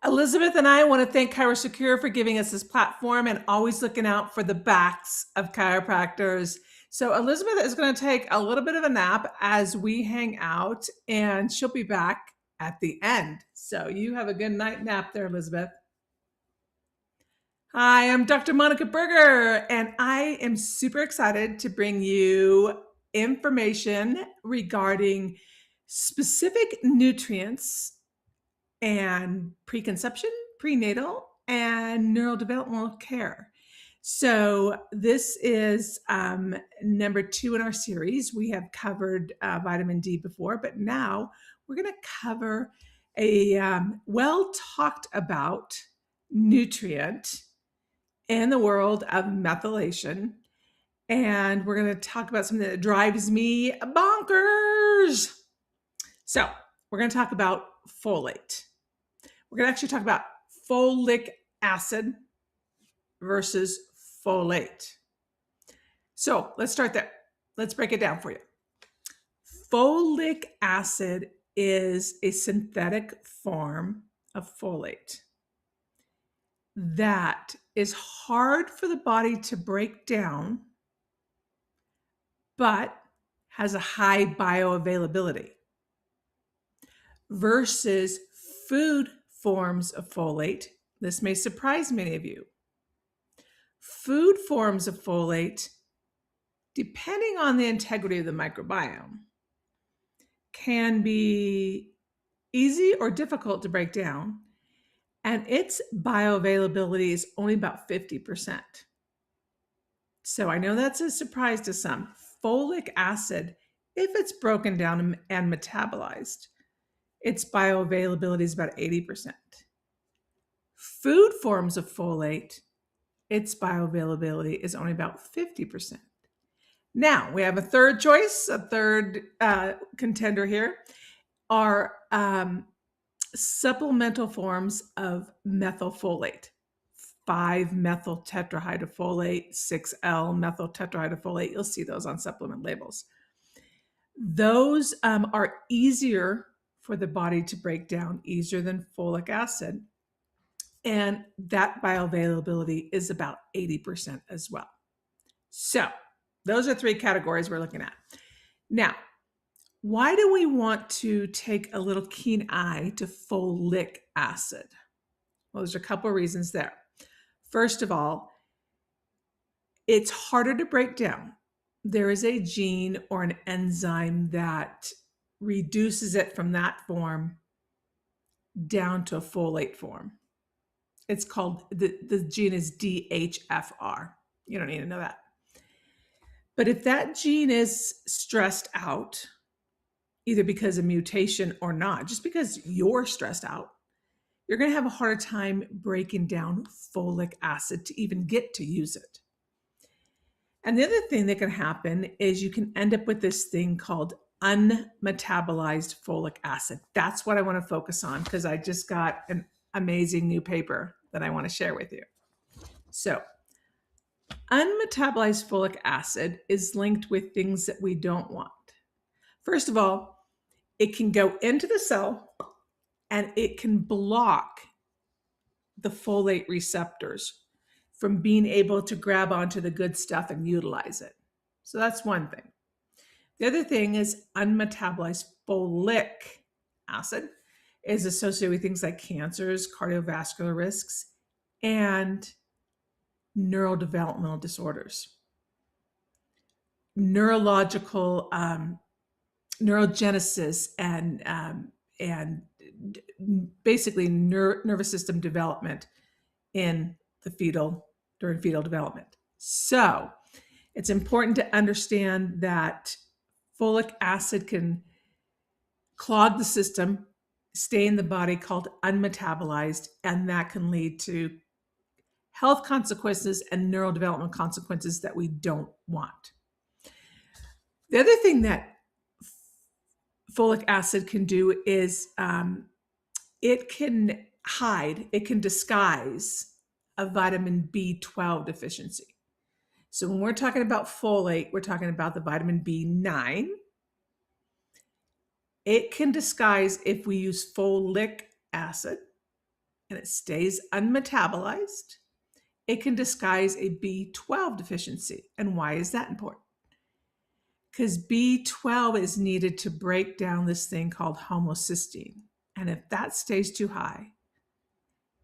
Elizabeth and I want to thank ChiroSecure for giving us this platform and always looking out for the backs of chiropractors. So Elizabeth is going to take a little bit of a nap as we hang out, and she'll be back at the end. So you have a good night nap there, Elizabeth. Hi, I'm Dr. Monika Buerger, and I am super excited to bring you information regarding specific nutrients and preconception, prenatal, and neurodevelopmental care. So this is number 2 in our series. We have covered vitamin D before, but now we're going to cover a well talked about nutrient in the world of methylation. And we're going to talk about something that drives me bonkers. So we're going to talk about folate. We're going to actually talk about folic acid versus folate. So let's start there. Let's break it down for you. Folic acid is a synthetic form of folate that is hard for the body to break down, but has a high bioavailability versus food forms of folate. This may surprise many of you. Food forms of folate, depending on the integrity of the microbiome, can be easy or difficult to break down, and its bioavailability is only about 50%. So I know that's a surprise to some. Folic acid, if it's broken down and metabolized, its bioavailability is about 80%. Food forms of folate, its bioavailability is only about 50%. Now, we have a third choice, a third contender here, are supplemental forms of methylfolate. 5-methyl tetrahydrofolate, 6L methyl tetrahydrofolate. You'll see those on supplement labels. Those are easier for the body to break down, easier than folic acid. And that bioavailability is about 80% as well. So those are 3 categories we're looking at. Now, why do we want to take a little keen eye to folic acid? Well, there's a couple of reasons there. First of all, it's harder to break down. There is a gene or an enzyme that reduces it from that form down to a folate form. It's called, the gene is DHFR. You don't need to know that. But if that gene is stressed out, either because of mutation or not, just because you're stressed out, you're going to have a harder time breaking down folic acid to even get to use it. And the other thing that can happen is you can end up with this thing called unmetabolized folic acid. That's what I want to focus on because I just got an amazing new paper that I want to share with you. So, unmetabolized folic acid is linked with things that we don't want. First of all, it can go into the cell and it can block the folate receptors from being able to grab onto the good stuff and utilize it. So that's one thing. The other thing is unmetabolized folic acid is associated with things like cancers, cardiovascular risks, and neurodevelopmental disorders. Neurological neurogenesis and basically nervous system development in the during fetal development. So it's important to understand that folic acid can clog the system, stay in the body, called unmetabolized, and that can lead to health consequences and neurodevelopment consequences that we don't want. The other thing that folic acid can do is it can hide, it can disguise a vitamin B12 deficiency. So when we're talking about folate, we're talking about the vitamin B9. It can disguise if we use folic acid, and it stays unmetabolized, it can disguise a B12 deficiency. And why is that important? Because B12 is needed to break down this thing called homocysteine. And if that stays too high,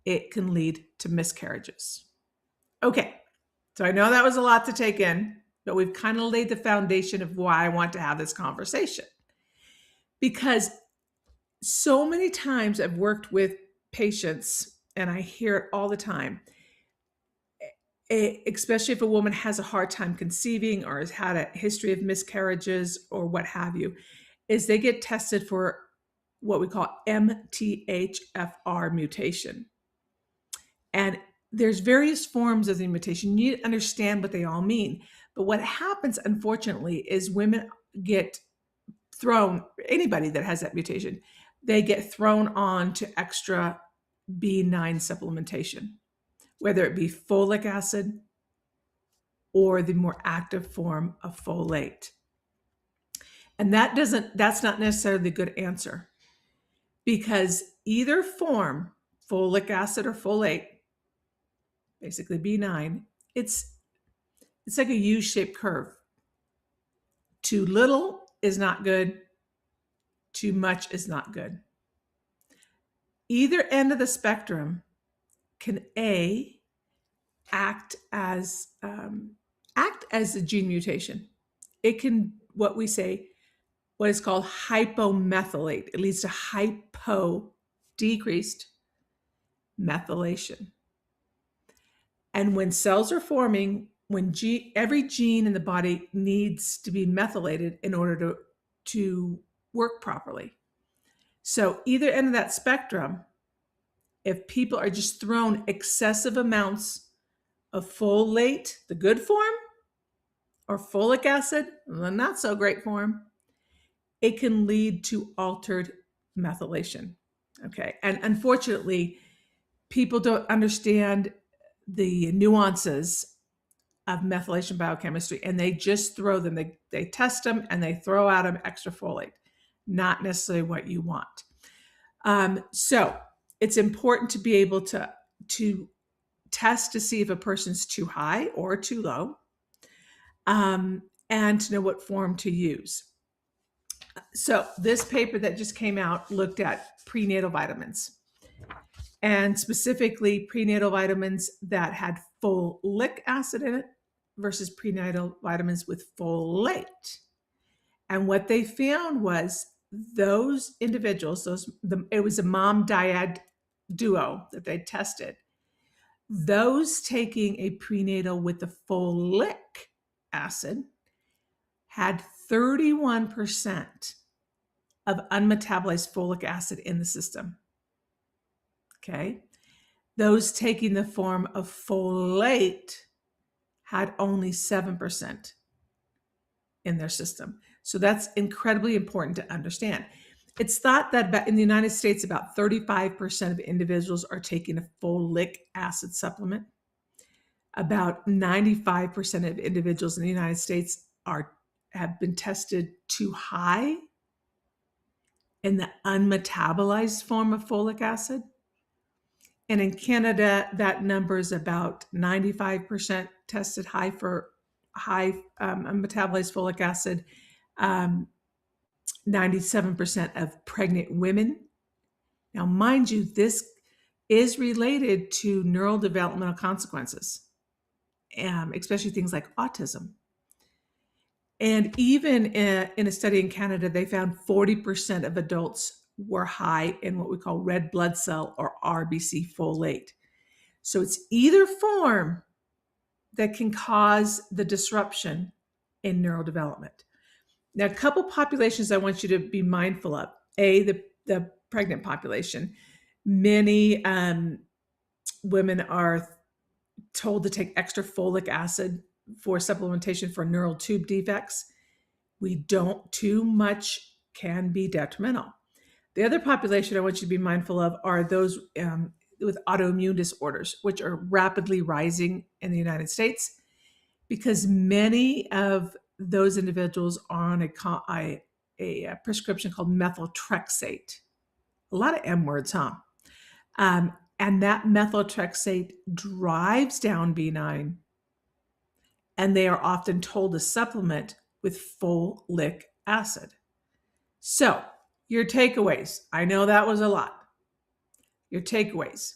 it can lead to miscarriages. Okay, so I know that was a lot to take in, but we've kind of laid the foundation of why I want to have this conversation. Because so many times I've worked with patients, and I hear it all the time, especially if a woman has a hard time conceiving or has had a history of miscarriages or what have you, is they get tested for what we call MTHFR mutation. And there's various forms of the mutation. You need to understand what they all mean. But what happens, unfortunately, is women get thrown, anybody that has that mutation, they get thrown on to extra B9 supplementation, whether it be folic acid or the more active form of folate. And that's not necessarily the good answer, because either form, folic acid or folate, basically B9, it's like a U-shaped curve. Too little is not good. Too much is not good. Either end of the spectrum can act as a gene mutation. It can what is called hypomethylate. It leads to decreased methylation. And when cells are forming, every gene in the body needs to be methylated in order to work properly. So either end of that spectrum, if people are just thrown excessive amounts of folate, the good form, or folic acid, the not so great form, it can lead to altered methylation. Okay. And unfortunately, people don't understand the nuances of methylation biochemistry, and they just throw them. They test them and they throw out them extra folate. Not necessarily what you want. So it's important to be able to test to see if a person's too high or too low, and to know what form to use. So this paper that just came out looked at prenatal vitamins, and specifically prenatal vitamins that had folic acid in it versus prenatal vitamins with folate. And what they found was those individuals, it was a mom-dad duo that they tested. Those taking a prenatal with the folic acid had 31% of unmetabolized folic acid in the system. Okay. Those taking the form of folate had only 7% in their system. So that's incredibly important to understand. It's thought that in the United States, about 35% of individuals are taking a folic acid supplement. About 95% of individuals in the United States have been tested too high in the unmetabolized form of folic acid. And in Canada, that number is about 95% tested high for unmetabolized folic acid, 97% of pregnant women. Now, mind you, this is related to neurodevelopmental consequences, especially things like autism. And even in a study in Canada, they found 40% of adults were high in what we call red blood cell or RBC folate. So it's either form that can cause the disruption in neurodevelopment. Now, a couple populations I want you to be mindful of. The pregnant population. Many women are told to take extra folic acid for supplementation for neural tube defects. Too much can be detrimental. The other population I want you to be mindful of are those with autoimmune disorders, which are rapidly rising in the United States, because many of those individuals are on a prescription called methotrexate. A lot of M words, huh? And that methotrexate drives down B9. And they are often told to supplement with folic acid. So, your takeaways. I know that was a lot. Your takeaways.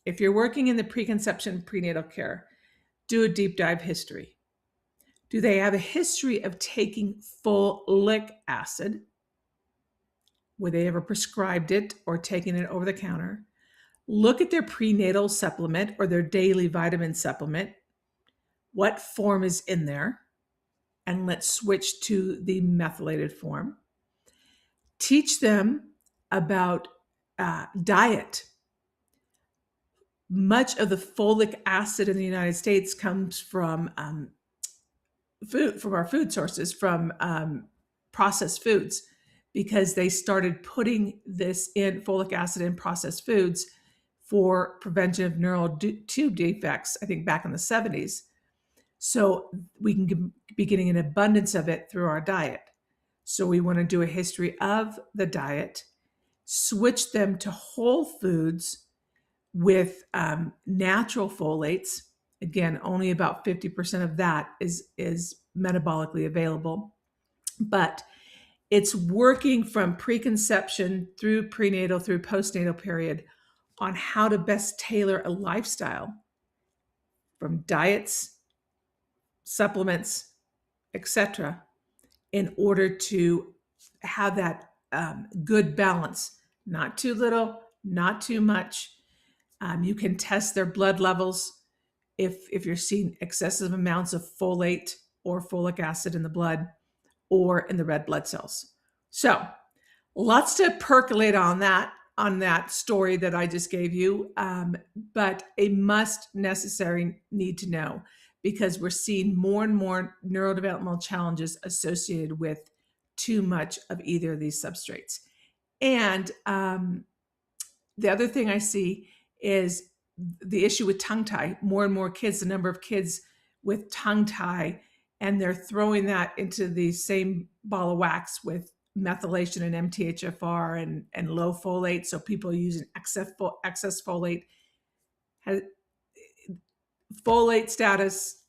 If you're working in the preconception prenatal care, do a deep dive history. Do they have a history of taking folic acid? Were they ever prescribed it or taken it over the counter? Look at their prenatal supplement or their daily vitamin supplement. What form is in there? And let's switch to the methylated form. Teach them about diet. Much of the folic acid in the United States comes from food, from our food sources, from processed foods, because they started putting this in folic acid in processed foods for prevention of neural tube defects, I think back in the 70s. So we can be getting an abundance of it through our diet. So we want to do a history of the diet, switch them to whole foods with natural folates. Again, only about 50% of that is metabolically available. But it's working from preconception through prenatal, through postnatal period on how to best tailor a lifestyle from diets, supplements, etc., in order to have that good balance. Not too little, not too much. You can test their blood levels if you're seeing excessive amounts of folate or folic acid in the blood or in the red blood cells. So lots to percolate on that story that I just gave you, but a necessary need to know, because we're seeing more and more neurodevelopmental challenges associated with too much of either of these substrates. And the other thing I see is the issue with tongue tie. More and more kids, the number of kids with tongue tie, and they're throwing that into the same ball of wax with methylation and MTHFR and low folate. So people using excess folate. Folate status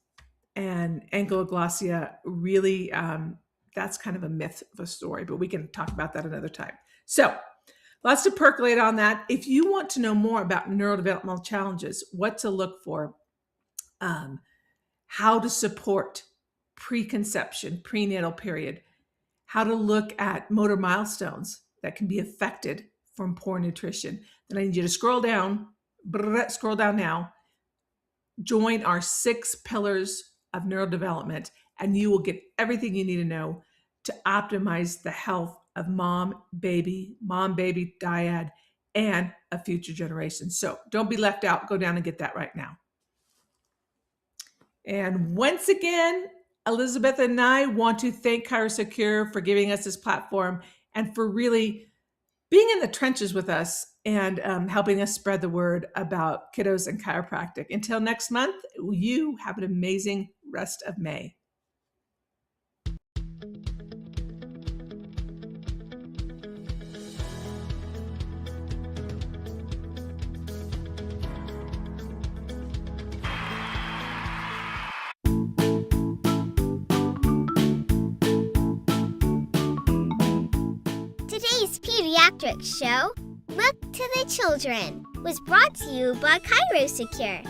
and ankylosing really, that's kind of a myth of a story, but we can talk about that another time. So lots to percolate on that. If you want to know more about neurodevelopmental challenges, what to look for, how to support preconception, prenatal period, how to look at motor milestones that can be affected from poor nutrition, then I need you to scroll down now, join our 6 pillars of neurodevelopment, and you will get everything you need to know to optimize the health of mom, baby, dyad, and a future generation. So don't be left out. Go down and get that right now. And once again, Elizabeth and I want to thank ChiroSecure for giving us this platform and for really being in the trenches with us and helping us spread the word about kiddos and chiropractic. Until next month, you have an amazing rest of May. Today's pediatric show, Look to the Children, was brought to you by ChiroSecure.